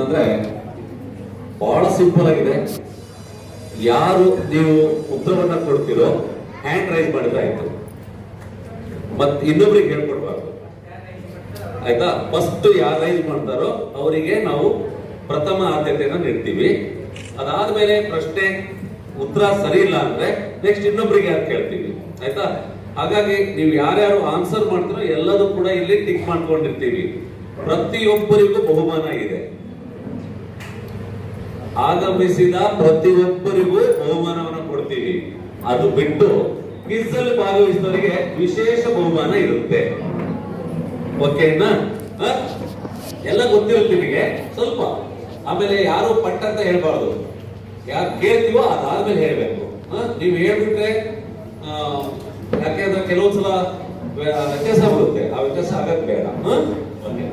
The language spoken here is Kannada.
ಅಂತಂದ್ರೆ ಬಹಳ ಸಿಂಪಲ್ ಆಗಿದೆ. ಯಾರು ನೀವು ಉತ್ತರವನ್ನ ಕೊಡ್ತಿರೋ ಹ್ಯಾಂಡ್ ರೈಸ್ ಮಾಡಿದ್ರೆ ಆಯ್ತು, ಮತ್ ಇನ್ನೊಬ್ರಿಗೆ ಹೇಳ್ಕೊಡ್ಬಾರ್ದು ಆಯ್ತಾ. ಫಸ್ಟ್ ಯಾರು ರೈಸ್ ಮಾಡ್ತಾರೋ ಅವರಿಗೆ ನಾವು ಪ್ರಥಮ ಆದ್ಯತೆಯನ್ನ ನೀಡ್ತೀವಿ. ಅದಾದ್ಮೇಲೆ ಪ್ರಶ್ನೆ ಉತ್ತರ ಸರಿ ಇಲ್ಲ ಅಂದ್ರೆ ನೆಕ್ಸ್ಟ್ ಇನ್ನೊಬ್ರಿಗೆ ಯಾರು ಕೇಳ್ತೀವಿ ಆಯ್ತಾ. ಹಾಗಾಗಿ ನೀವು ಯಾರ್ಯಾರು ಆನ್ಸರ್ ಮಾಡ್ತಾರೋ ಎಲ್ಲದೂ ಕೂಡ ಇಲ್ಲಿ ಟಿಕ್ ಮಾಡ್ಕೊಂಡಿರ್ತೀವಿ. ಪ್ರತಿಯೊಬ್ಬರಿಗೂ ಬಹುಮಾನ ಇದೆ. ಆಗಮಿಸಿದ ಪ್ರತಿಯೊಬ್ಬರಿಗೂ ಬಹುಮಾನವನ್ನು ಕೊಡ್ತೀವಿ. ಅದು ಬಿಟ್ಟು ಕ್ವಿಜ್ ಅಲ್ಲಿ ಭಾಗವಹಿಸಿದವರಿಗೆ ವಿಶೇಷ ಬಹುಮಾನ ಇರುತ್ತೆ. ಓಕೆನಾ? ಎಲ್ಲ ಗೊತ್ತಿರುತ್ತೆ ನಿಮಗೆ ಸ್ವಲ್ಪ. ಆಮೇಲೆ ಯಾರು ಪಟ್ಟ ಅಂತ ಹೇಳ್ಬಾರ್ದು, ಯಾರು ಕೇಳ್ತೀವೋ ಅದಾದ್ಮೇಲೆ ಹೇಳ್ಬೇಕು. ನೀವು ಹೇಳ್ಬಿಟ್ರೆ ಯಾಕೆಂದ್ರೆ ಕೆಲವೊಂದ್ಸಲ ವ್ಯತ್ಯಾಸ ಬರುತ್ತೆ, ಆ ವ್ಯತ್ಯಾಸ ಆಗದ್ ಬೇಡ. ಓಕೆ.